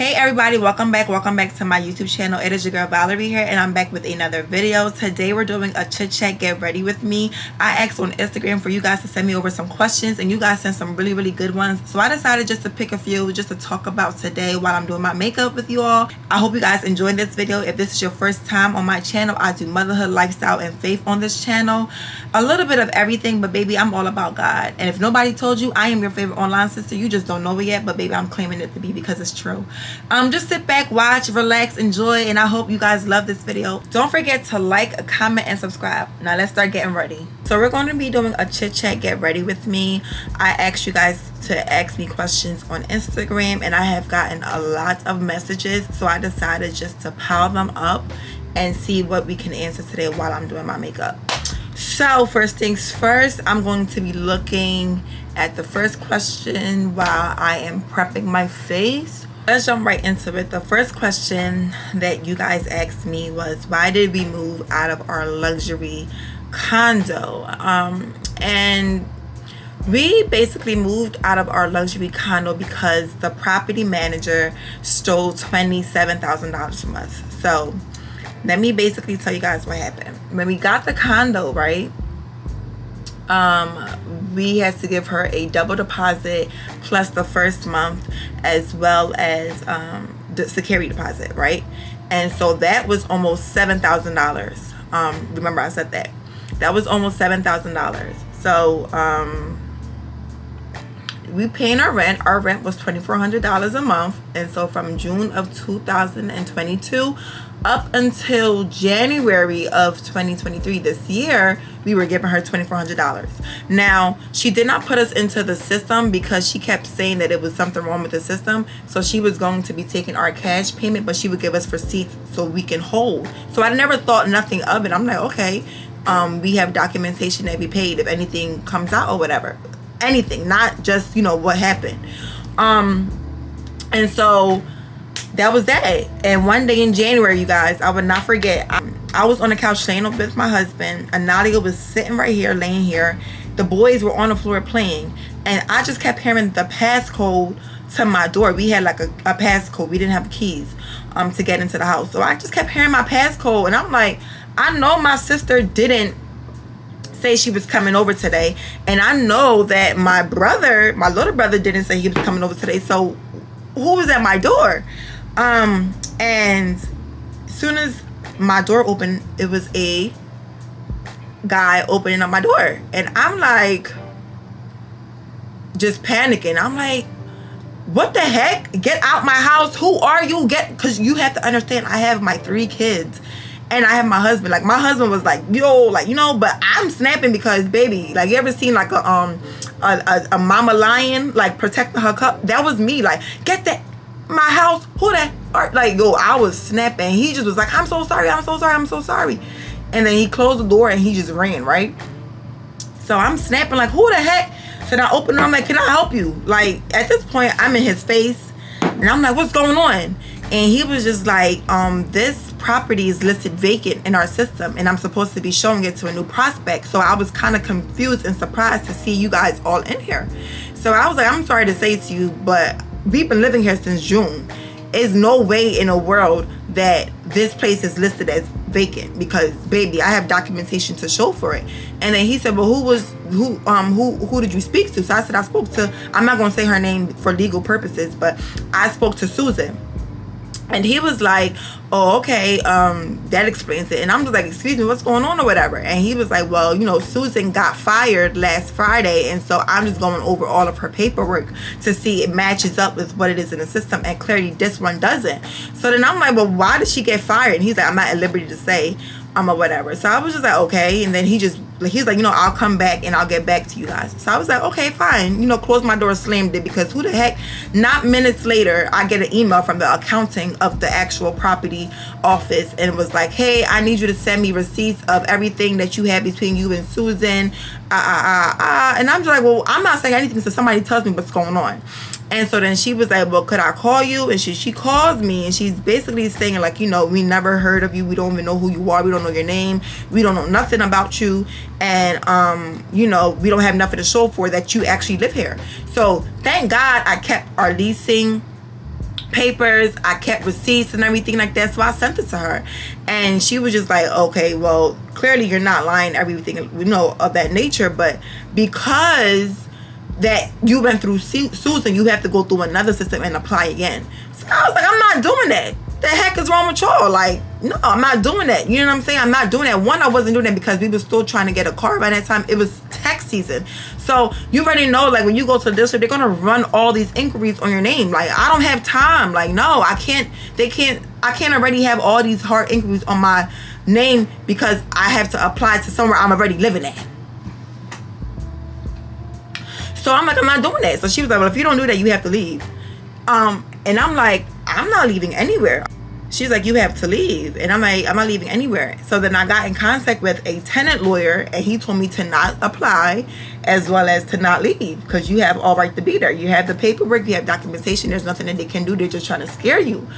Hey everybody, welcome back to my YouTube channel. It is your girl Valerie here, and I'm back with another video. Today we're doing a chit chat get ready with me. I asked on Instagram for you guys to send me over some questions, and you guys sent some really good ones, so I decided just to pick a few just to talk about today while I'm doing my makeup with you all. I hope you guys enjoyed this video. If this is your first time on my channel, I do motherhood, lifestyle, and faith on this channel. A little bit of everything, but baby, I'm all about God. And if nobody told you, I am your favorite online sister. You just don't know it yet, but baby, I'm claiming it to be because it's true. Just sit back, watch, relax, enjoy, and I hope you guys love this video. Don't forget to like, comment, and subscribe. Now let's start getting ready. So we're going to be doing a chit chat get ready with me. I asked you guys to ask me questions on Instagram, and I have gotten a lot of messages, so I decided just to pile them up and see what we can answer today while I'm doing my makeup. So first things first, I'm going to be looking at the first question while I am prepping my face. Let's jump right into it. The first question that you guys asked me was, why did we move out of our luxury condo? And we basically moved out of our luxury condo because the property manager stole $27,000 from us. So let me basically tell you guys what happened. When we got the condo, right, we had to give her a double deposit plus the first month, as well as the security deposit, right? And so that was almost $7,000. Remember I said that was almost $7,000. So we paying our rent. Our rent was $2,400 a month, and so from June of 2022 up until January of 2023, this year, we were giving her $2,400. Now, she did not put us into the system because she kept saying that it was something wrong with the system. So she was going to be taking our cash payment, but she would give us receipts so we can hold. So I never thought nothing of it. I'm like, okay, we have documentation that we paid if anything comes out or whatever. Anything, not just, you know, what happened. And so that was that. And one day in January, you guys, I would not forget, I was on the couch laying up with my husband. Anadia was sitting right here, laying here. The boys were on the floor playing, and I just kept hearing the passcode to my door. We had like a passcode. We didn't have keys to get into the house. So I just kept hearing my passcode, and I'm like, I know my sister didn't say she was coming over today, and I know that my little brother didn't say he was coming over today. So who was at my door? And as soon as my door opened, it was a guy opening up my door, and I'm like just panicking. I'm like, what the heck? Get out my house. Who are you? Because you have to understand, I have my 3 kids and I have my husband. Like, my husband was like, yo, like, you know, but I'm snapping because, baby, like, you ever seen like a mama lion like protecting her cub? That was me. Like, get that my house. Who that? Like, yo, I was snapping. He just was like, I'm so sorry, I'm so sorry, I'm so sorry. And then he closed the door and he just ran, right? So I'm snapping like, who the heck? So then I opened it. I'm like, can I help you? Like, at this point, I'm in his face, and I'm like, what's going on? And he was just like, this property is listed vacant in our system, and I'm supposed to be showing it to a new prospect. So I was kind of confused and surprised to see you guys all in here. So I was like, I'm sorry to say to you, but we've been living here since June. There's no way in the world that this place is listed as vacant, because, baby, I have documentation to show for it. And then he said, well, who did you speak to? So I said, I spoke to, I'm not going to say her name for legal purposes, but I spoke to Susan. And he was like, oh, okay, that explains it. And I'm just like, excuse me, what's going on or whatever? And he was like, well, you know, Susan got fired last Friday, and so I'm just going over all of her paperwork to see it matches up with what it is in the system, and clearly this one doesn't. So then I'm like, well, why did she get fired? And he's like, I'm not at liberty to say, or whatever. So I was just like, okay. And then he's like, you know, I'll come back and I'll get back to you guys. So I was like, okay, fine. You know, closed my door, slammed it, because who the heck? Not minutes later, I get an email from the accounting of the actual property office, and it was like, hey, I need you to send me receipts of everything that you had between you and Susan. And I'm just like, well, I'm not saying anything until somebody tells me what's going on. And so then she was like, well, could I call you? And she calls me, and she's basically saying, like, you know, we never heard of you. We don't even know who you are. We don't know your name. We don't know nothing about you. And, you know, we don't have nothing to show for that you actually live here. So thank God I kept our leasing papers, I kept receipts and everything like that. So I sent it to her, and she was just like, okay, well, clearly you're not lying, everything, you know, of that nature, but because that you went through Susan, you have to go through another system and apply again. So I was like, I'm not doing that. The heck is wrong with y'all? Like, no, I'm not doing that. You know what I'm saying? I'm not doing that. One, I wasn't doing that because we were still trying to get a car by that time. It was tax season. So you already know, like, when you go to the district, they're going to run all these inquiries on your name. Like, I don't have time. Like, no, I can't already have all these hard inquiries on my name because I have to apply to somewhere I'm already living at. So I'm like, I'm not doing that. So she was like, well, if you don't do that, you have to leave. And I'm like, I'm not leaving anywhere. She's like, you have to leave. And I'm like, I'm not leaving anywhere. So then I got in contact with a tenant lawyer, and he told me to not apply as well as to not leave because you have all right to be there. You have the paperwork, you have documentation. There's nothing that they can do. They're just trying to scare you.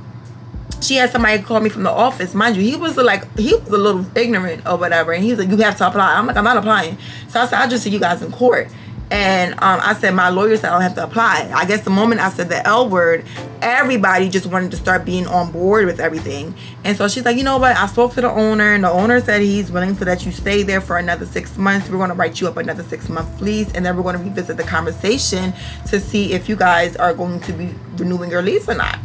She had somebody call me from the office. Mind you, he was a little ignorant or whatever. And he was like, you have to apply. I'm like, I'm not applying. So I said, I'll just see you guys in court. And I said, my lawyer said I don't have to apply. I guess the moment I said the L word, everybody just wanted to start being on board with everything. And so she's like, you know what? I spoke to the owner, and the owner said he's willing to let you stay there for another 6 months. We're going to write you up another 6-month lease, and then we're going to revisit the conversation to see if you guys are going to be renewing your lease or not.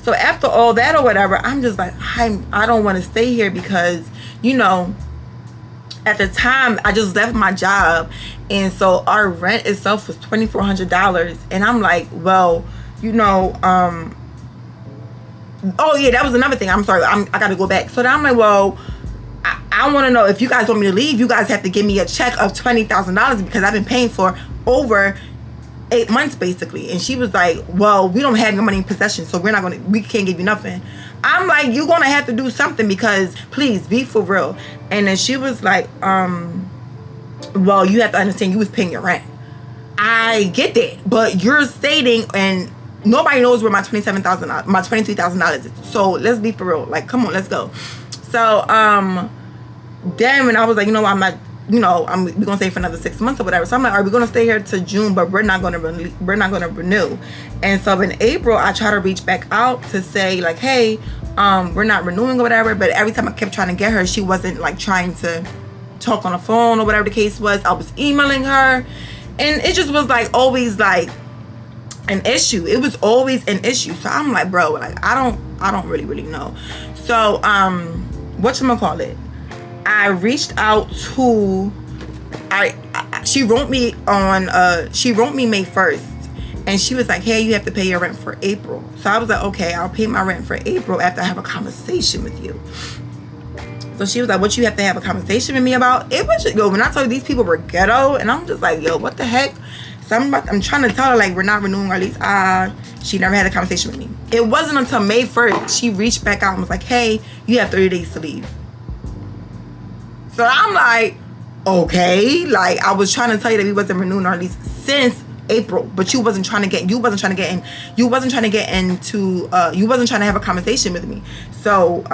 So after all that or whatever, I'm just like, I don't want to stay here because, you know, at the time I just left my job, and so our rent itself was $2,400. And I'm like, well, you know, oh yeah, that was another thing. I'm sorry, I gotta go back. So then I'm like, well, I want to know, if you guys want me to leave, you guys have to give me a check of $20,000 because I've been paying for over 8 months basically. And she was like, well, we don't have your money in possession, so we can't give you nothing. I'm like, you're gonna have to do something because please be for real. And then she was like, well, you have to understand, you was paying your rent. I get that, but you're stating, and nobody knows where my $23,000 is. So let's be for real. Like, come on, let's go. So then when I was like, you know what, I'm not, you know, we're gonna stay for another 6 months or whatever. So I'm like, all right, we're gonna stay here to June, but we're not gonna renew. And so in April, I try to reach back out to say like, hey, we're not renewing or whatever. But every time I kept trying to get her, she wasn't like trying to talk on the phone or whatever the case was. I was emailing her, and it just was like always like an issue. It was always an issue. So I'm like, bro, like I don't really know. So whatchamacallit, I reached out to she wrote me May 1st, and she was like, hey, you have to pay your rent for April. So I was like, okay, I'll pay my rent for April after I have a conversation with you. So she was like, what you have to have a conversation with me about? It was just, yo, when I told you these people were ghetto, and I'm just like, yo, what the heck? So I'm trying to tell her like, we're not renewing our lease. She never had a conversation with me. It wasn't until May 1st she reached back out and was like, hey, you have 30 days to leave. So I'm like, okay, like I was trying to tell you that we wasn't renewing our lease since April, but you wasn't trying to have a conversation with me. So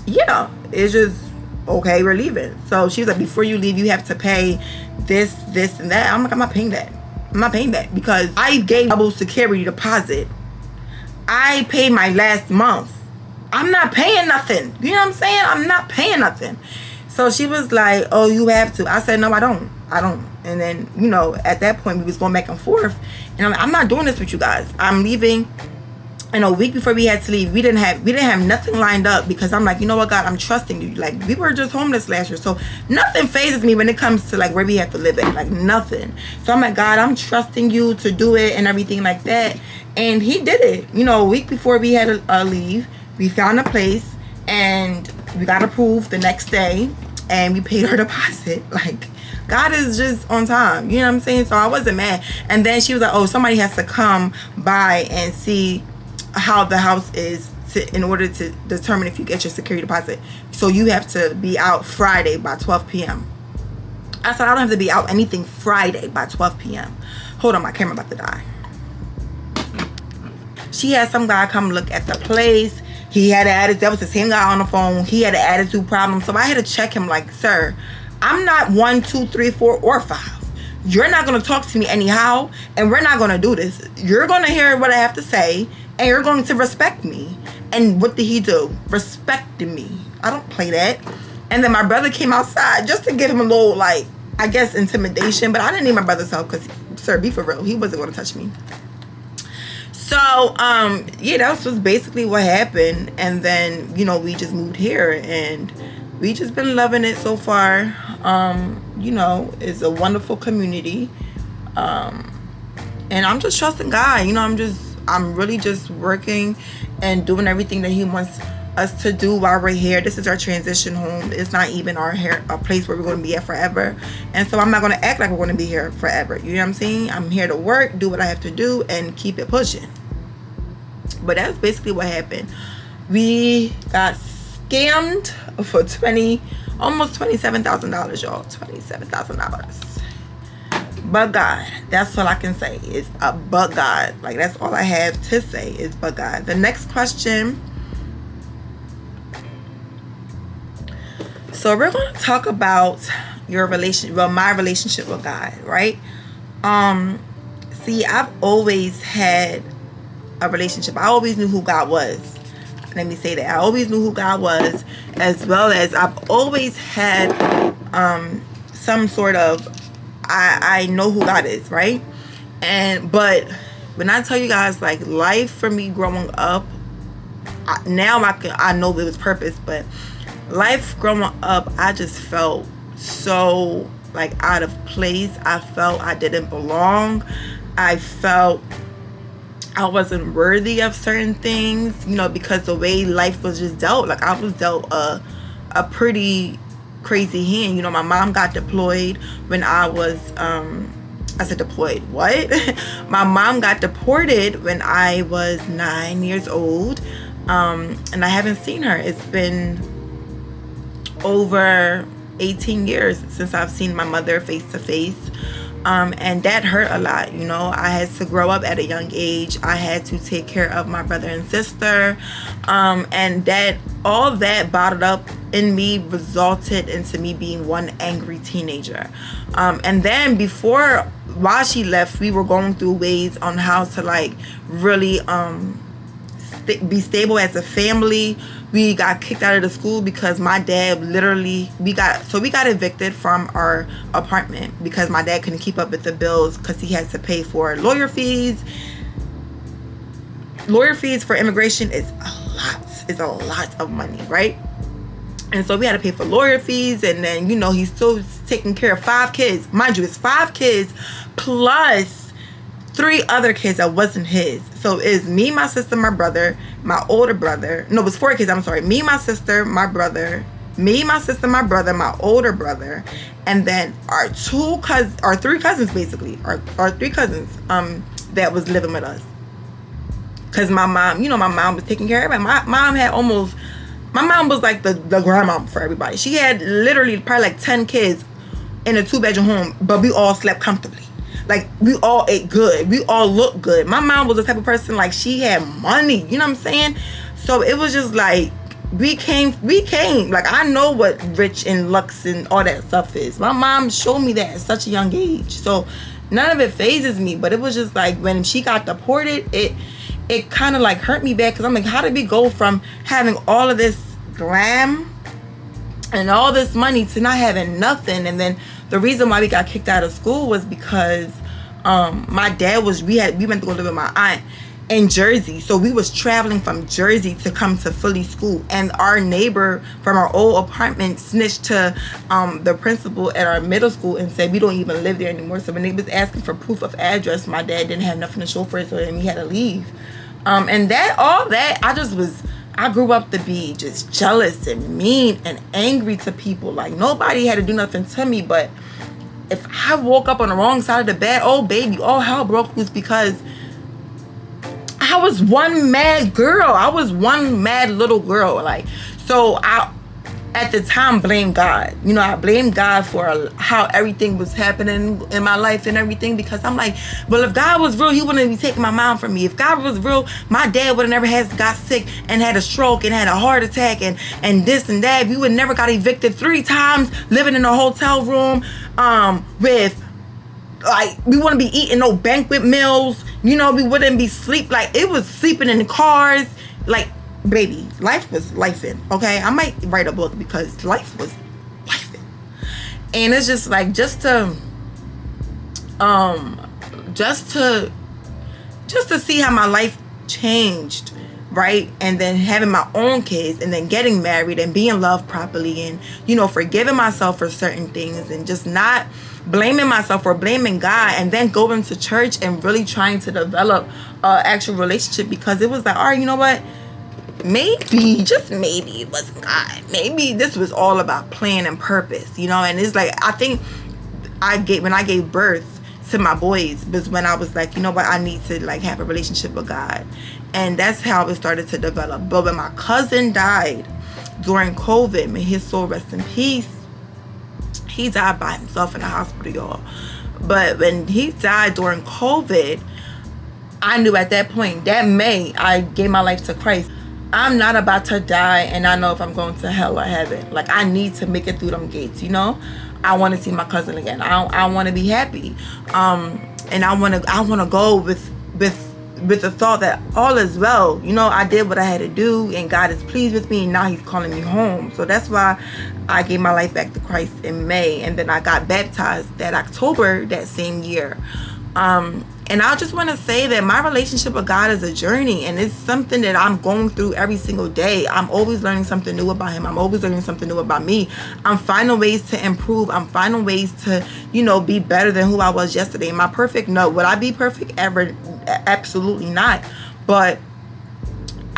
yeah, it's just, okay, we're leaving. So she was like, before you leave, you have to pay this and that. I'm like, I'm not paying that because I gave double security deposit. I paid my last month. I'm not paying nothing. You know what I'm saying? I'm not paying nothing. So she was like, oh, you have to. I said, no, I don't. And then, you know, at that point we was going back and forth, and I'm like, I'm not doing this with you guys. I'm leaving. And a week before we had to leave, we didn't have nothing lined up because I'm like, you know what, God, I'm trusting you. Like, we were just homeless last year, so nothing phases me when it comes to like where we have to live at, like nothing. So I'm like, God, I'm trusting you to do it and everything like that. And he did it. You know, a week before we had to leave, we found a place and we got approved the next day, and we paid her deposit. Like, God is just on time. You know what I'm saying? So I wasn't mad. And then she was like, oh, somebody has to come by and see how the house is in order to determine if you get your security deposit. So you have to be out Friday by 12 p.m. I said, I don't have to be out anything Friday by 12 p.m. Hold on, my camera about to die. She had some guy come look at the place. He had an attitude. That was the same guy on the phone. He had an attitude problem. So I had to check him like, sir, I'm not 1, 2, 3, 4, or 5. you're not going to talk to me anyhow, and we're not going to do this. You're going to hear what I have to say, and you're going to respect me. And what did he do? Respected me. I don't play that. And then my brother came outside just to give him a little, like, I guess, intimidation. But I didn't need my brother's help because, sir, be for real. He wasn't going to touch me. So, yeah, that was basically what happened. And then, you know, we just moved here. And we just been loving it so far. You know, it's a wonderful community. And I'm just trusting God. You know, I'm really just working and doing everything that he wants us to do while we're here. This is our transition home. It's not even a place where we're going to be at forever. And so I'm not going to act like we're going to be here forever. You know what I'm saying? I'm here to work, do what I have to do, and keep it pushing. But that's basically what happened. We got scammed for almost $27,000, y'all. $27,000. But God, that's all I can say is but God. Like, that's all I have to say is but God. The next question. So we're going to talk about my relationship with God, right? See, I've always had a relationship. I always knew who God was. Let me say that. I always knew who God was, as well as I've always had some sort of I know who God is, right? But when I tell you guys, like, life for me growing up, I know it was purpose, but life growing up, I just felt so, like, out of place. I felt I didn't belong. I felt I wasn't worthy of certain things, you know, because the way life was just dealt. Like, I was dealt a pretty crazy hand. You know, my mom got deployed when I was I said deployed, what? My mom got deported when I was 9 years old, and I haven't seen her. It's been over 18 years since I've seen my mother face to face. And that hurt a lot. You know, I had to grow up at a young age. I had to take care of my brother and sister, and that all that bottled up in me resulted into me being one angry teenager. And then while she left, we were going through ways on how to, like, really be stable as a family. We got kicked out of the school because my dad we got evicted from our apartment because my dad couldn't keep up with the bills because he had to pay for lawyer fees. Lawyer fees for immigration is a lot of money, right? And so we had to pay for lawyer fees, and then, you know, he's still taking care of 5 kids. Mind you, it's 5 kids plus 3 other kids that wasn't his. So it's me, my sister, my brother, my older brother. No, it was 4 kids. I'm sorry. Me, my sister, my brother. Me, my sister, my brother, my older brother, and then our 3 cousins, basically, our 3 cousins that was living with us. Cause my mom, you know, my mom was taking care of everybody. My mom was like the grandma for everybody. She had literally probably like 10 kids in a 2-bedroom home, but we all slept comfortably. Like, we all ate good. We all looked good. My mom was the type of person, like, she had money. You know what I'm saying? So it was just like, we came. Like, I know what rich and lux and all that stuff is. My mom showed me that at such a young age. So none of it phases me. But it was just like, when she got deported, it kind of, like, hurt me bad. Because I'm like, how did we go from having all of this glam and all this money to not having nothing? And then the reason why we got kicked out of school was because my dad we went to go live with my aunt in Jersey. So we was traveling from Jersey to come to Philly school. And our neighbor from our old apartment snitched to the principal at our middle school and said we don't even live there anymore. So when they was asking for proof of address, my dad didn't have nothing to show for it, so then he had to leave. And I grew up to be just jealous and mean and angry to people. Like, nobody had to do nothing to me, but if I woke up on the wrong side of the bed, oh baby, all hell broke loose, because I was one mad girl. I was one mad little girl. Like, so I, at the time, blamed God. You know, I blamed God for how everything was happening in my life and everything, because I'm like, well, if God was real, he wouldn't be taking my mom from me. If God was real, my dad would have never got sick and had a stroke and had a heart attack and this and that. We would never got evicted 3 times, living in a hotel room with like, we wouldn't be eating no banquet meals. You know, we wouldn't be sleep. Like, it was sleeping in the cars. Like, baby, life was lifing, okay? I might write a book because life was lifing. And it's just like, just to see how my life changed, right? And then having my own kids, and then getting married and being loved properly, and, you know, forgiving myself for certain things, and just not blaming myself or blaming God, and then going to church and really trying to develop an actual relationship, because it was like, all right, you know what? Maybe, just maybe, it wasn't God. Maybe this was all about plan and purpose, you know? And it's like, I think when I gave birth to my boys was when I was like, you know what, I need to like have a relationship with God. And that's how it started to develop. But when my cousin died during COVID, may his soul rest in peace, he died by himself in the hospital, y'all. But when he died during COVID, I knew at that point, that May, I gave my life to Christ. I'm not about to die and I know if I'm going to hell or heaven. Like, I need to make it through them gates, you know? I want to see my cousin again. I want to be happy. And I want to go with the thought that all is well. You know, I did what I had to do and God is pleased with me, and now he's calling me home. So that's why I gave my life back to Christ in May, and then I got baptized that October that same year. And I just want to say that my relationship with God is a journey, and it's something that I'm going through every single day. I'm always learning something new about him. I'm always learning something new about me. I'm finding ways to improve. I'm finding ways to, you know, be better than who I was yesterday. Am I perfect? No. Would I be perfect ever? Absolutely not. But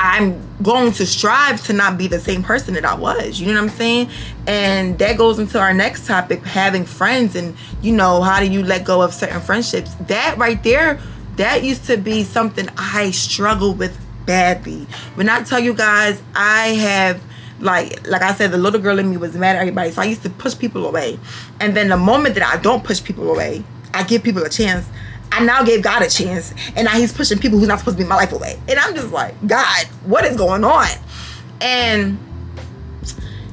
I'm going to strive to not be the same person that I was. You know what I'm saying? And that goes into our next topic, having friends, and, you know, how do you let go of certain friendships? That right there, that used to be something I struggled with badly. When I tell you guys, I have, like I said, the little girl in me was mad at everybody. So I used to push people away. And then the moment that I don't push people away, I give people a chance. I now gave God a chance, and now he's pushing people who's not supposed to be in my life away. And I'm just like, God, what is going on? And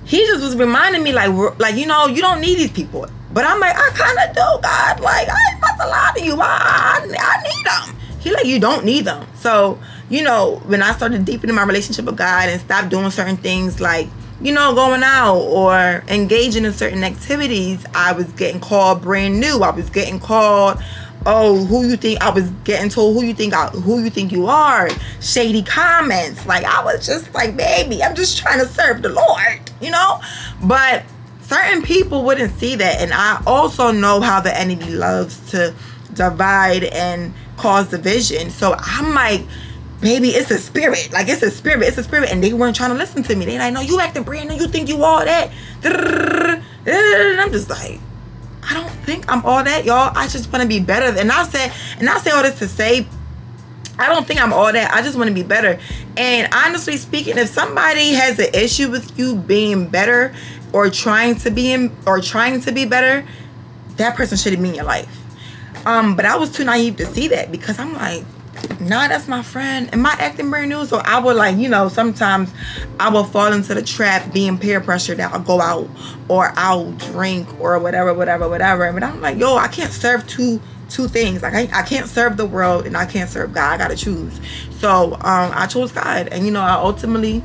he just was reminding me, like, you know, you don't need these people. But I'm like, I kind of do, God. Like, I ain't about to lie to you. I need them. He like, you don't need them. So, you know, when I started deepening my relationship with God and stopped doing certain things, like, you know, going out or engaging in certain activities, I was getting called brand new. I was getting called, oh, who you think? I was getting told, who you think you are? Shady comments. Like, I was just like, baby, I'm just trying to serve the Lord, you know? But certain people wouldn't see that. And I also know how the enemy loves to divide and cause division. So I'm like, baby, it's a spirit. Like, it's a spirit. And they weren't trying to listen to me. They like, no, you acting brand new. You think you all that. And I'm just like, I don't think I'm all that, y'all. I just want to be better. And I say all this to say, I don't think I'm all that. I just want to be better. And honestly speaking, if somebody has an issue with you being better or trying to be better, that person shouldn't be in your life. But I was too naive to see that, because I'm like, nah, that's my friend. Am I acting brand new? So I would, like, you know, sometimes I will fall into the trap being peer pressured that I'll go out or I'll drink or whatever. But I'm like, yo, I can't serve two things. Like, I can't serve the world and I can't serve God. I gotta choose. So I chose God, and, you know, I ultimately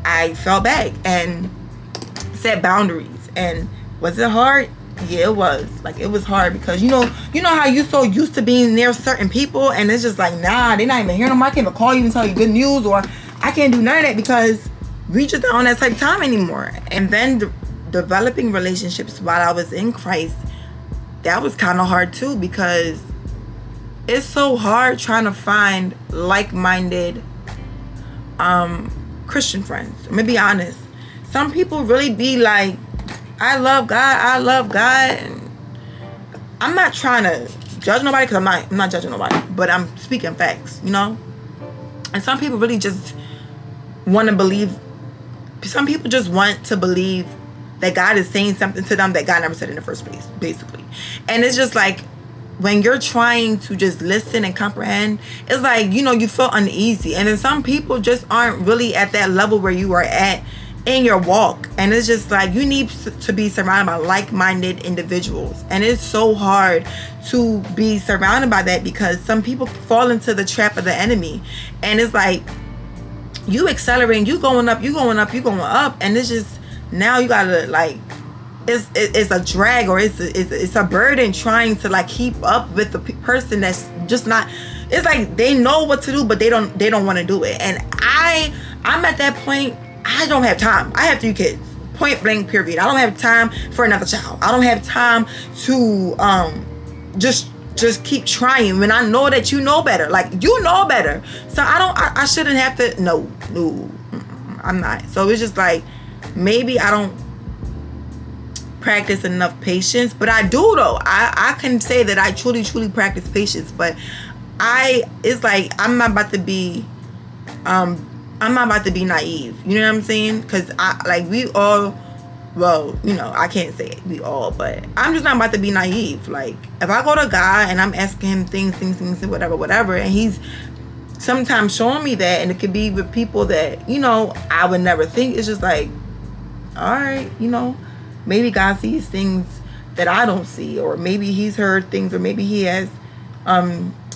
I fell back and set boundaries. And was it hard? Yeah, it was. Like, it was hard, because you know how you so used to being near certain people, and it's just like, nah, they're not even hearing them. I can't even call you and tell you good news, or I can't do none of that, because we just not on that type of time anymore. And then developing relationships while I was in Christ, that was kind of hard too, because it's so hard trying to find like-minded Christian friends. I'm gonna be honest. Some people really be like, I love God, and I'm not trying to judge nobody, because I'm not judging nobody, but I'm speaking facts, you know? And some people really just want to believe, some people just want to believe that God is saying something to them that God never said in the first place, basically. And it's just like, when you're trying to just listen and comprehend, it's like, you know, you feel uneasy. And then some people just aren't really at that level where you are at, in your walk. And it's just like, you need to be surrounded by like-minded individuals, and it's so hard to be surrounded by that, because some people fall into the trap of the enemy. And it's like, you accelerating, you going up, and it's just, now you gotta like, it's a drag, or it's a burden trying to like keep up with the person that's just not. It's like they know what to do, but they don't want to do it. And I'm at that point. I don't have time. I have 3 kids, point blank, period. I don't have time for another child. I don't have time to just keep trying when I know that you know better. Like, you know better. So I shouldn't have to. No, I'm not. So it's just like, maybe I don't practice enough patience, but I do though. I can say that I truly practice patience, but it's like, I'm not about to be naive. You know what I'm saying? Because we all, well, you know, I can't say we all, but I'm just not about to be naive. Like, if I go to God and I'm asking him things and whatever, and he's sometimes showing me that, and it could be with people that, you know, I would never think. It's just like, all right, you know, maybe God sees things that I don't see, or maybe he's heard things, or maybe he has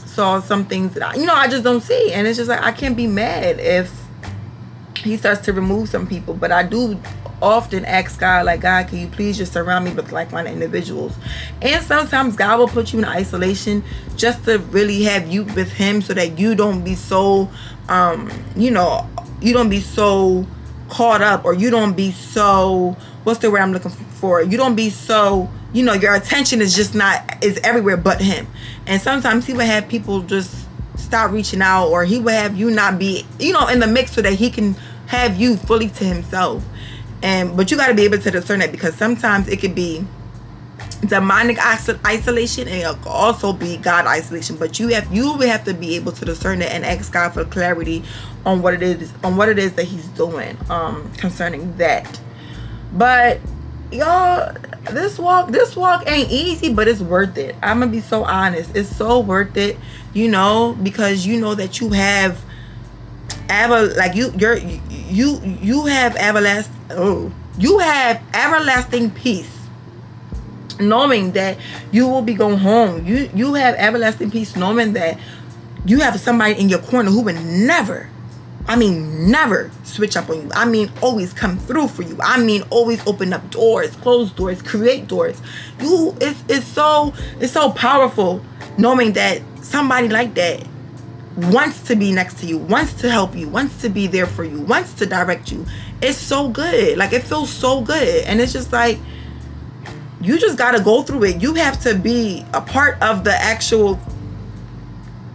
saw some things that I just don't see. And it's just like, I can't be mad if he starts to remove some people. But I do often ask God, like, God, can you please just surround me with like-minded individuals? And sometimes God will put you in isolation just to really have you with him, so that you don't be so you don't be so caught up, or you don't be so, what's the word I'm looking for? You don't be so, your attention is everywhere but him. And sometimes he would have people just stop reaching out, or he would have you not be, in the mix, so that he can have you fully to himself. But you got to be able to discern that, because sometimes it could be demonic isolation, and it could also be God isolation. But you will have to be able to discern it and ask God for clarity on what it is that he's doing concerning that. But y'all, this walk ain't easy, but it's worth it. I'm gonna be so honest, it's so worth it, because you know that you have everlasting peace, knowing that you will be going home. You have everlasting peace, knowing that you have somebody in your corner who would never switch up on you. Always come through for you. Always open up doors, close doors, create doors. It's so powerful knowing that somebody like that wants to be next to you, wants to help you, wants to be there for you, wants to direct you. It's so good. Like, it feels so good. And it's just like, you just got to go through it. You have to be a part of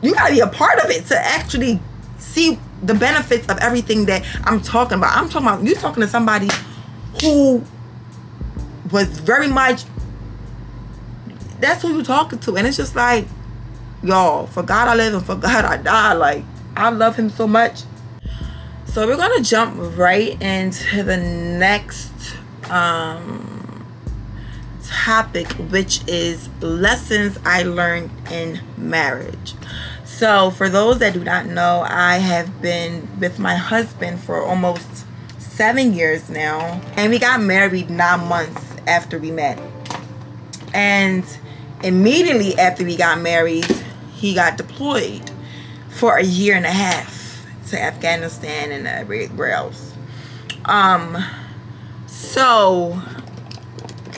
you got to be a part of it to actually see the benefits of everything that I'm talking about. I'm talking about you talking to somebody who was very much, that's who you're talking to. And it's just like, y'all, for God I live and for God I die. Like, I love him so much. So we're gonna jump right into the next topic, which is lessons I learned in marriage. So for those that do not know, I have been with my husband for almost 7 years now, and we got married 9 months after we met. And immediately after we got married, he got deployed for 1.5 years to Afghanistan and everywhere else. So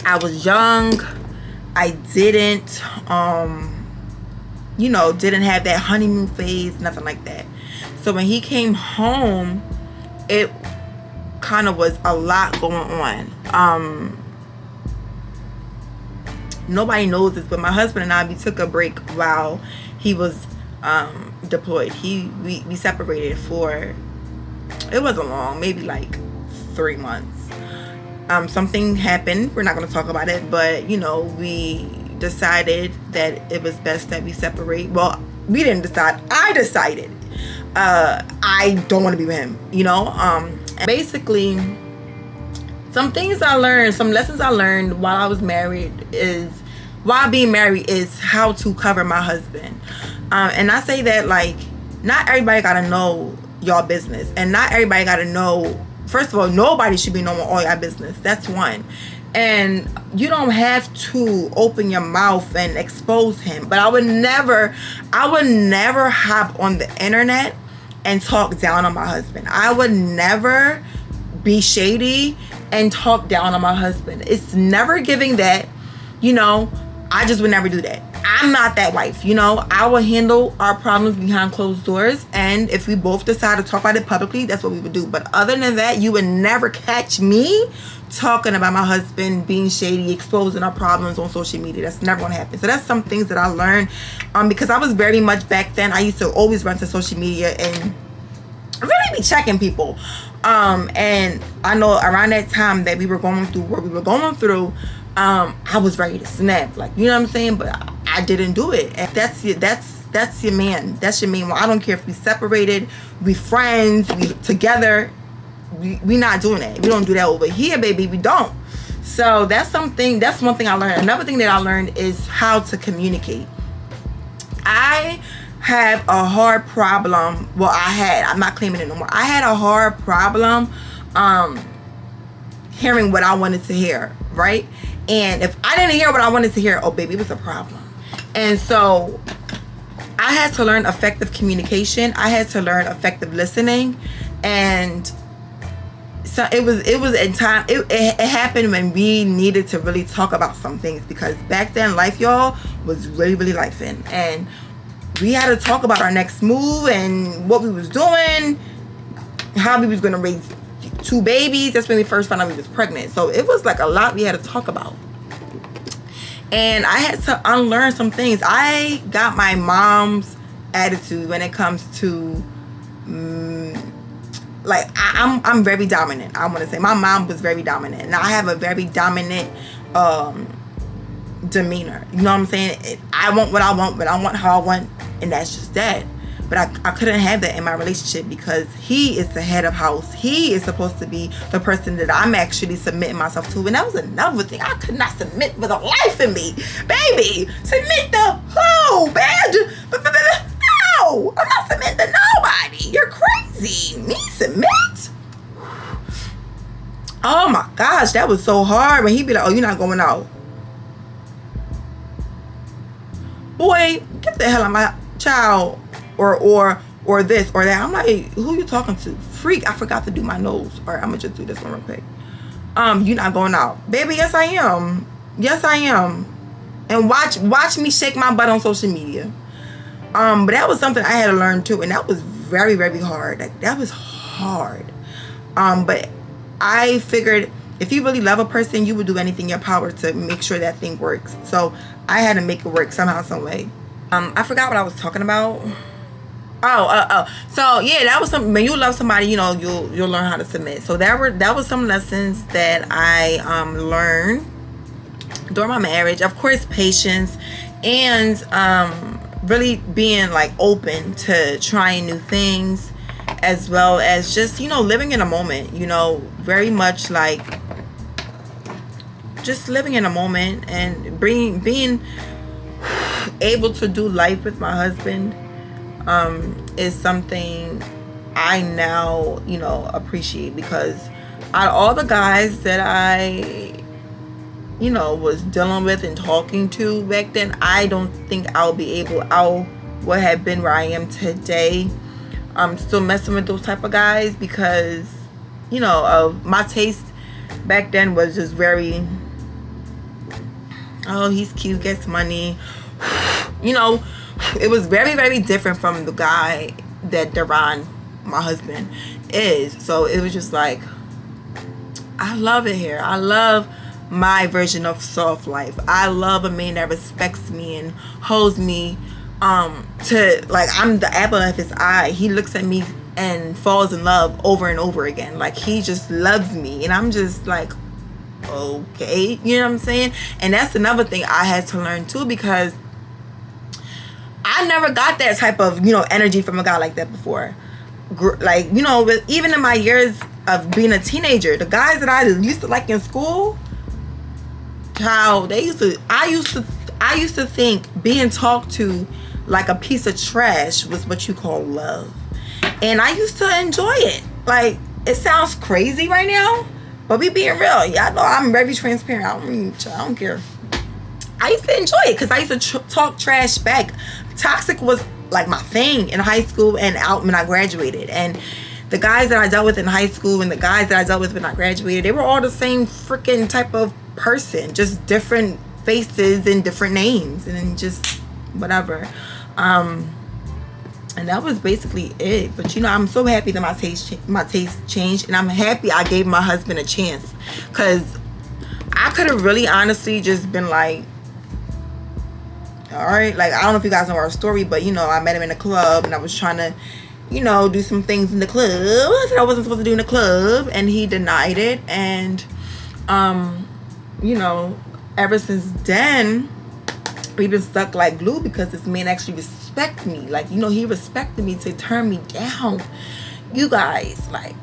I was young. I didn't didn't have that honeymoon phase, nothing like that. So when he came home, it kind of was a lot going on. Nobody knows this, but my husband and I, we took a break while he was deployed. We separated for, it wasn't long, maybe like 3 months. Something happened. We're not going to talk about it, but we decided that it was best that we separate. Well, we didn't decide. I decided. I don't want to be with him. Basically, some things I learned, some lessons I learned while being married is how to cover my husband. And I say that, like, not everybody gotta know y'all business, and not everybody gotta know first of all, nobody should be knowing all your business. That's one. And you don't have to open your mouth and expose him. But I would never hop on the internet and talk down on my husband. I would never be shady and talk down on my husband. It's never giving that, you know. I just would never do that. I'm not that wife, you know. I will handle our problems behind closed doors, and if we both decide to talk about it publicly, that's what we would do. But other than that, you would never catch me talking about my husband being shady, exposing our problems on social media. That's never gonna happen. So that's some things that I learned, because I was very much back then. I used to always run to social media and really be checking people. And I know around that time that we were going through what we were going through, I was ready to snap, like, you know what I'm saying? But I didn't do it. And that's your man. That's your man. Well, I don't care if we separated, we friends, we together. We not doing that. We don't do that over here, baby. We don't. So that's one thing I learned. Another thing that I learned is how to communicate. I have a hard problem. Well, I'm not claiming it no more. I had a hard problem hearing what I wanted to hear, right? And if I didn't hear what I wanted to hear, oh baby, it was a problem. And so I had to learn effective communication. I had to learn effective listening. And so it was in time. It happened when we needed to really talk about some things, because back then life, y'all, was really, really lifing. And we had to talk about our next move and what we was doing, how we was going to raise 2 babies. That's when we first found out we was pregnant. So it was like a lot we had to talk about. And I had to unlearn some things. I got my mom's attitude when it comes to like I'm very dominant. I want to say my mom was very dominant, and I have a very dominant demeanor. You know what I'm saying? I want what I want, but I want how I want, and that's just that. But I couldn't have that in my relationship, because he is the head of house. He is supposed to be the person that I'm actually submitting myself to. And that was another thing. I could not submit with a life in me. Baby, submit to who, man? No, I'm not submitting to nobody. You're crazy. Me submit? Oh my gosh, that was so hard. When he'd be like, oh, you're not going out. Boy, get the hell out of my child. Or this or that. I'm like, who you talking to? Freak, I forgot to do my nose. All right, I'm gonna just do this one real quick. You're not going out. Baby, yes I am. Yes I am. And watch me shake my butt on social media. But that was something I had to learn too, and that was very, very hard. Like, that was hard. But I figured if you really love a person, you would do anything in your power to make sure that thing works. So I had to make it work somehow, some way. I forgot what I was talking about. So yeah, that was something. When you love somebody, you know, you'll learn how to submit. So that was some lessons that I learned during my marriage. Of course, patience, and really being like open to trying new things, as well as just, you know, living in a moment. You know, very much like just living in a moment and being able to do life with my husband. Is something I now, you know, appreciate, because out of all the guys that I, you know, was dealing with and talking to back then, I don't think I would have been where I am today. I'm still messing with those type of guys, because, you know, my taste back then was just very, oh, he's cute, gets money, you know. It was very, very different from the guy that Deron, my husband, is. So it was just like, I love it here. I love my version of soft life. I love a man that respects me and holds me to, like, I'm the apple of his eye. He looks at me and falls in love over and over again. Like, he just loves me, and I'm just like, okay, you know what I'm saying? And that's another thing I had to learn too, because I never got that type of, you know, energy from a guy like that before. Like, you know, even in my years of being a teenager, the guys that I used to like in school, how they used to, I used to think being talked to like a piece of trash was what you call love. And I used to enjoy it. Like, it sounds crazy right now, but we being real. Y'all know I'm very transparent. I don't care. I used to enjoy it because I used to talk trash back. Toxic was like my thing in high school and out when I graduated. And the guys that I dealt with in high school and the guys that I dealt with when I graduated, they were all the same freaking type of person, just different faces and different names and just whatever. And that was basically it. But you know, I'm so happy that my taste changed, and I'm happy I gave my husband a chance, because I could have really honestly just been like, all right, like, I don't know if you guys know our story, but you know, I met him in a club and I was trying to, you know, do some things in the club that I wasn't supposed to do in the club, and he denied it. And you know, ever since then we've been stuck like glue, because this man actually respect me. Like, you know, he respected me to turn me down, you guys, like,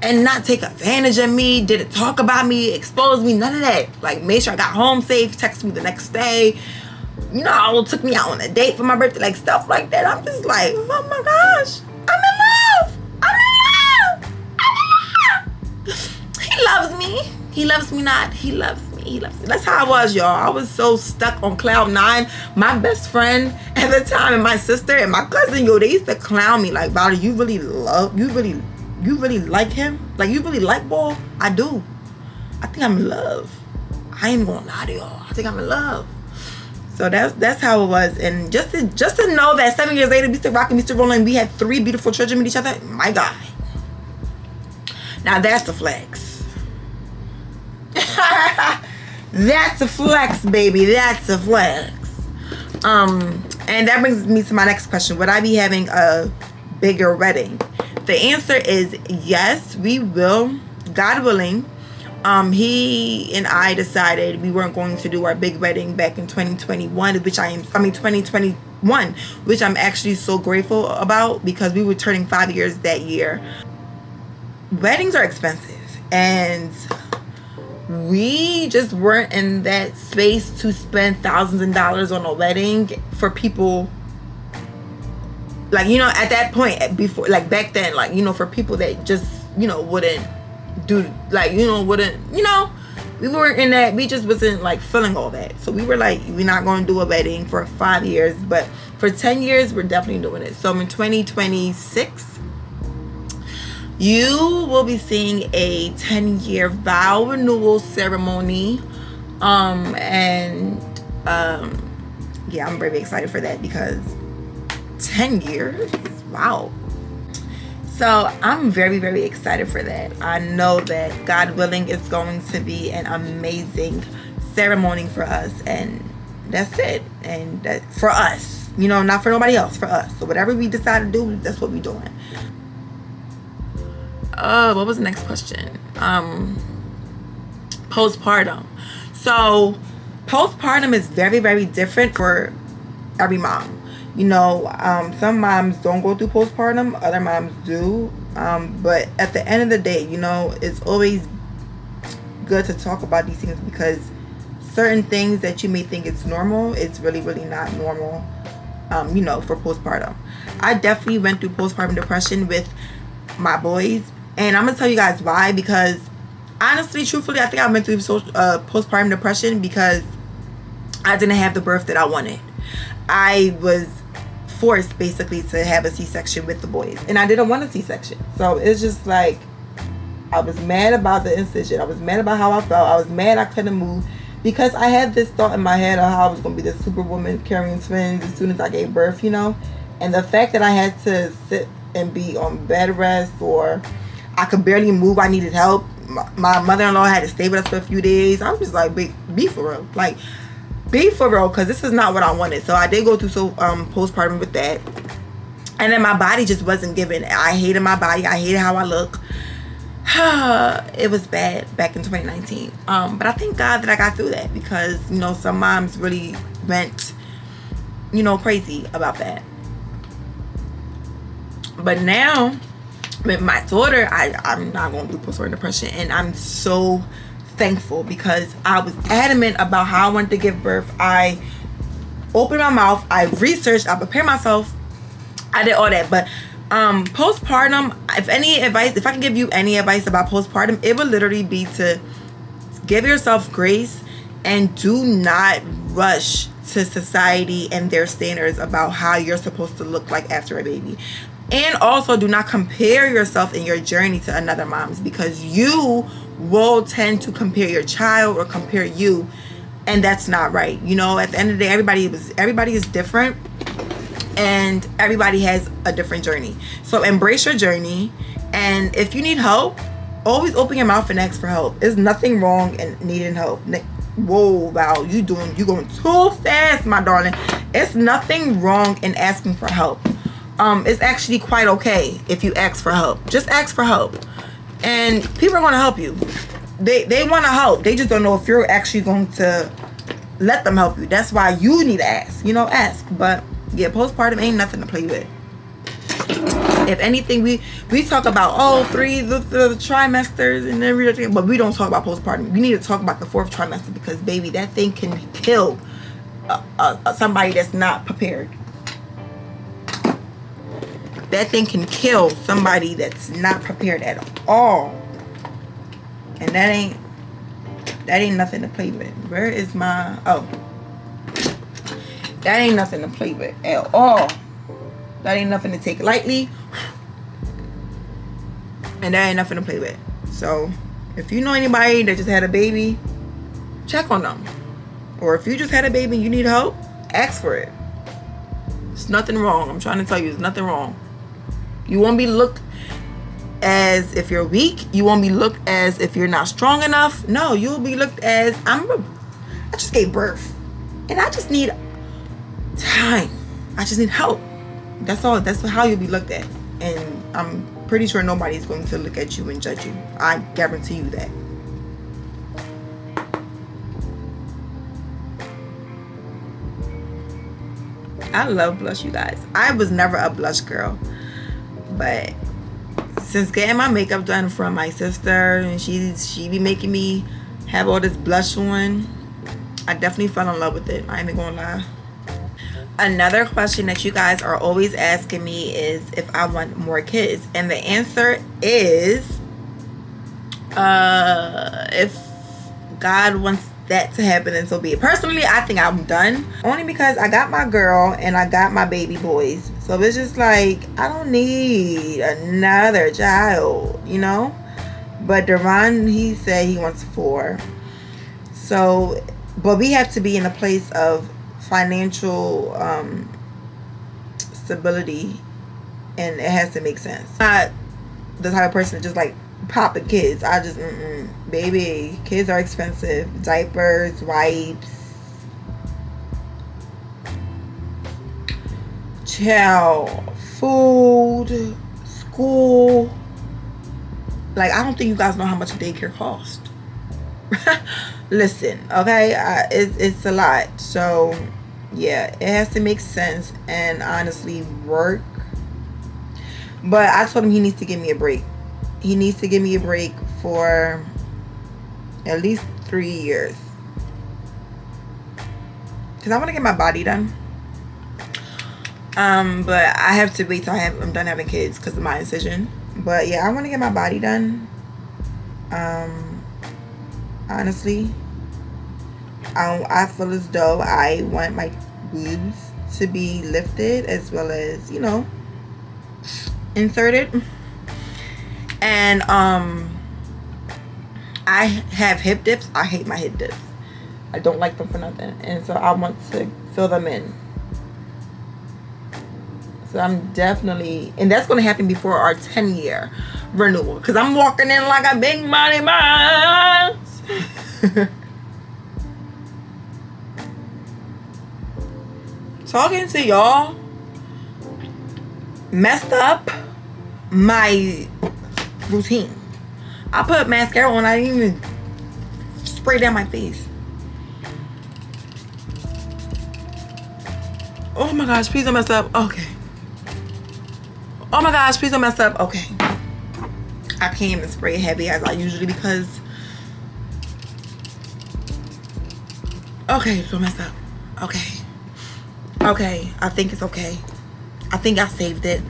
and not take advantage of me, didn't talk about me, expose me, none of that. Like, made sure I got home safe, texted me the next day, you know, took me out on a date for my birthday, like stuff like that. I'm just like, oh my gosh, I'm in love. I'm in love. I'm in love. He loves me. He loves me not. He loves me. He loves me. That's how I was, y'all. I was so stuck on cloud nine. My best friend at the time and my sister and my cousin, yo, they used to clown me like, Valerie, you really like him? Like, you really like Ball? I do. I think I'm in love. I ain't gonna lie to y'all. I think I'm in love. So that's how it was. And just to know that 7 years later, we still rocking, we still rolling, we had 3 beautiful children with each other. My God. Now that's the flex. That's a flex, baby. That's a flex. And that brings me to my next question. Would I be having a bigger wedding? The answer is yes, we will. God willing. He and I decided we weren't going to do our big wedding back in 2021, 2021, which I'm actually so grateful about, because we were turning 5 years that year. Weddings are expensive, and we just weren't in that space to spend thousands of dollars on a wedding for people, like, you know, at that point, before, like back then, like, you know, for people that just, you know, wouldn't do, like, you know, wouldn't, you know, we weren't in that, we just wasn't like feeling all that. So we were like, we're not going to do a wedding for 5 years, but for 10 years we're definitely doing it. So in 2026 you will be seeing a 10-year vow renewal ceremony. Yeah, I'm very excited for that, because 10 years, wow. So I'm very, very excited for that. I know that, God willing, it's going to be an amazing ceremony for us, and that's it. And that for us, you know, not for nobody else, for us. So whatever we decide to do, that's what we're doing. What was the next question? Postpartum. So postpartum is very, very different for every mom. You know, some moms don't go through postpartum, other moms do. But at the end of the day, you know, it's always good to talk about these things, because certain things that you may think it's normal, it's really, really not normal, you know, for postpartum. I definitely went through postpartum depression with my boys. And I'm going to tell you guys why, because honestly, truthfully, I think I went through postpartum depression because I didn't have the birth that I wanted. I was forced basically to have a C-section with the boys, and I didn't want a C-section. So it's just like, I was mad about the incision. I was mad about how I felt. I was mad I couldn't move, because I had this thought in my head of how I was going to be the superwoman carrying twins as soon as I gave birth, you know. And the fact that I had to sit and be on bed rest, or I could barely move, I needed help. My mother-in-law had to stay with us for a few days. I'm just like, be for real. Like, be for real, because this is not what I wanted. So I did go through postpartum with that. And then my body just wasn't giving. I hated my body. I hated how I look. It was bad back in 2019. But I thank God that I got through that, because, you know, some moms really went, you know, crazy about that. But now, with my daughter, I'm not going through postpartum depression, and I'm so thankful, because I was adamant about how I wanted to give birth. I opened my mouth, I researched, I prepared myself, I did all that. But Postpartum, if I can give you any advice about postpartum, it would literally be to give yourself grace and do not rush to society and their standards about how you're supposed to look like after a baby. And also do not compare yourself in your journey to another mom's, because you will tend to compare your child or compare you, and that's not right. You know, at the end of the day, everybody is different, and everybody has a different journey. So embrace your journey, and if you need help, always open your mouth and ask for help. There's nothing wrong in needing help. Whoa, Val, you going too fast, my darling. It's nothing wrong in asking for help. It's actually quite okay if you ask for help. Just ask for help, and people are going to help you. They want to help. They just don't know if you're actually going to let them help you. That's why you need to ask. You know, ask. But yeah, postpartum ain't nothing to play with. If anything, we talk about the trimesters and everything, but we don't talk about postpartum. We need to talk about the 4th trimester, because baby, that thing can kill somebody that's not prepared. That thing can kill somebody that's not prepared at all, and that ain't nothing to play with. Where is my that ain't nothing to play with at all. That ain't nothing to take lightly. And that ain't nothing to play with. So, if you know anybody that just had a baby, check on them. Or if you just had a baby and you need help, ask for it. There's nothing wrong. I'm trying to tell you, there's nothing wrong. You won't be looked as if you're weak. You won't be looked as if you're not strong enough. No, you'll be looked as, I just gave birth. And I just need time. I just need help. That's all. That's how you'll be looked at. And I'm pretty sure nobody's going to look at you and judge you. I guarantee you that. I love blush, you guys. I was never a blush girl, but since getting my makeup done from my sister, and she be making me have all this blush on, I definitely fell in love with it. I ain't even gonna lie. Another question that you guys are always asking me is if I want more kids, and the answer is if God wants that to happen, then so be it. Personally, I think I'm done, only because I got my girl and I got my baby boys, so it's just like I don't need another child, you know. But Deron, he said he wants 4, so but we have to be in a place of financial stability, and it has to make sense. Not the type of person that just like popping kids. I just baby, kids are expensive. Diapers, wipes, child, food, school. Like, I don't think you guys know how much a daycare costs. Listen, okay, it's a lot. So yeah, it has to make sense and honestly work. But I told him he needs to give me a break. He needs to give me a break for at least 3 years, because I want to get my body done. But I have to wait till I'm done having kids because of my incision. But yeah, I want to get my body done. Honestly, I feel as though I want my boobs to be lifted as well as, you know, inserted. And I have hip dips. I hate my hip dips. I don't like them for nothing. And so I want to fill them in. So I'm definitely, and that's going to happen before our 10-year renewal, because I'm walking in like a big money boss. Talking to y'all messed up my routine. I put mascara on, I didn't even spray down my face. Oh my gosh, please don't mess up. Okay. Oh my gosh, please don't mess up. Okay. I can't even spray heavy as I usually, because okay, don't mess up. Okay. Okay, I think it's okay. I think I saved it.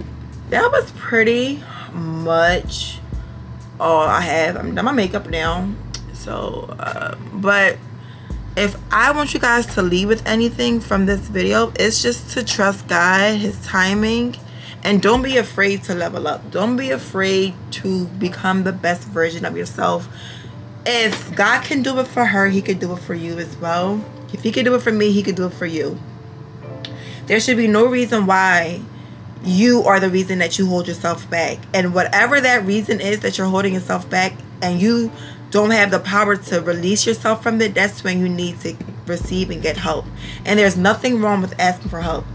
that was pretty much all I have. I'm done my makeup now. So but if I want you guys to leave with anything from this video, it's just to trust God, his timing, and don't be afraid to level up. Don't be afraid to become the best version of yourself. If God can do it for her, he could do it for you as well. If he could do it for me, he could do it for you. There should be no reason why you are the reason that you hold yourself back. And whatever that reason is that you're holding yourself back and you don't have the power to release yourself from it, that's when you need to receive and get help. And there's nothing wrong with asking for help.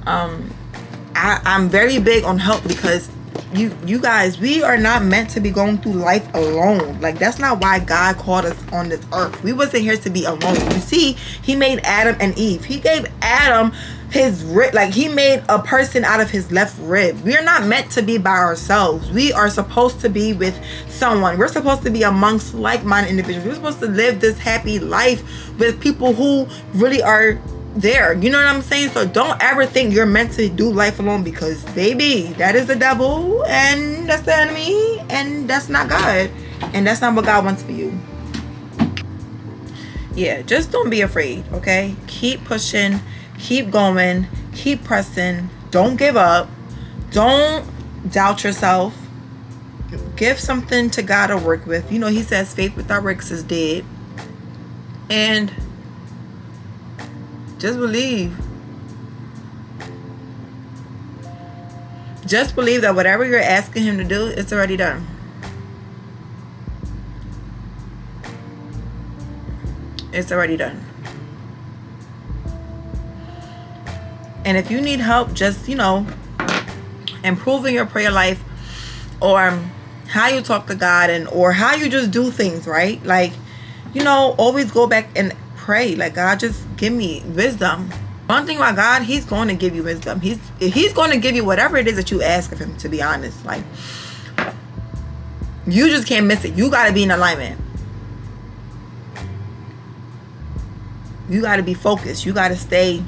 I'm very big on help because you guys, we are not meant to be going through life alone. Like, that's not why God called us on this earth. We wasn't here to be alone. You see, he made Adam and Eve. He gave Adam his rib, like he made a person out of his left rib. We are not meant to be by ourselves. We are supposed to be with someone. We're supposed to be amongst like-minded individuals. We're supposed to live this happy life with people who really are there. You know what I'm saying? So don't ever think you're meant to do life alone, because baby, that is the devil and that's the enemy, and that's not God, and that's not what God wants for you. Yeah, just don't be afraid, okay? Keep pushing, keep going, keep pressing. Don't give up. Don't doubt yourself. Give something to God to work with. You know, he says faith without works is dead. And just believe. Just believe that whatever you're asking him to do, it's already done. It's already done. And if you need help, just, you know, improving your prayer life, or how you talk to God, and or how you just do things, right? Like, you know, always go back and pray. Like, God, just give me wisdom. One thing about God, he's going to give you wisdom. He's going to give you whatever it is that you ask of him, to be honest. Like, you just can't miss it. You got to be in alignment. You got to be focused. You got to stay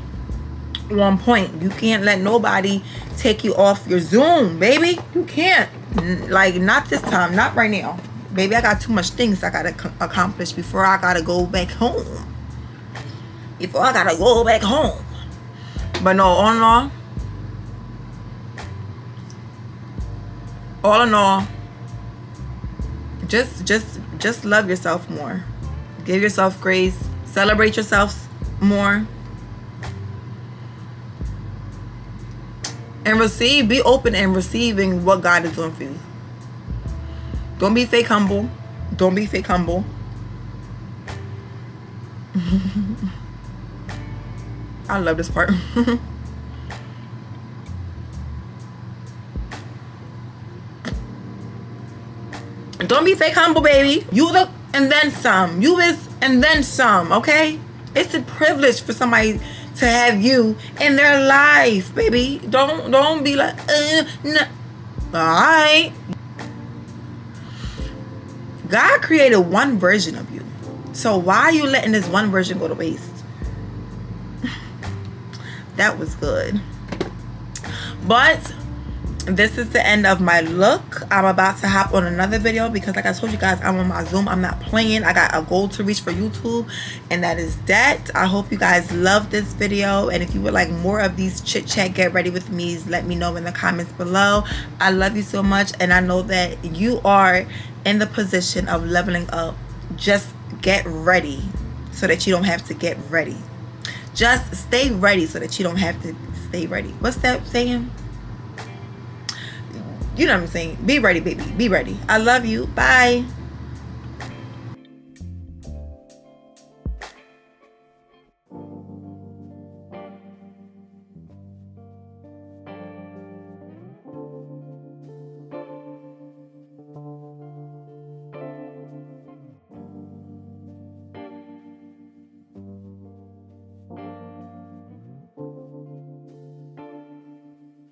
on point. You can't let nobody take you off your Zoom, baby. You can't. Like, not this time. Not right now. Baby, I got too much things I got to accomplish before I got to go back home. Before I got to go back home. But no, all in all, just love yourself more. Give yourself grace. Celebrate yourself more. And receive. Be open and receiving what God is doing for you. Don't be fake humble. Don't be fake humble. I love this part. Don't be fake humble, baby. You look and then some. You is and then some, okay? It's a privilege for somebody to have you in their life, baby. Don't be like, no. Alright. God created one version of you. So why are you letting this one version go to waste? That was good. But this is the end of my look. I'm about to hop on another video because, like I told you guys, I'm on my Zoom. I'm not playing. I got a goal to reach for YouTube, and that is that. I hope you guys love this video, and if you would like more of these chit chat get ready with me's, let me know in the comments below. I love you so much, and I know that you are in the position of leveling up. Just get ready so that you don't have to get ready. Just stay ready so that you don't have to stay ready. What's that saying? You know what I'm saying? Be ready, baby. Be ready. I love you. Bye.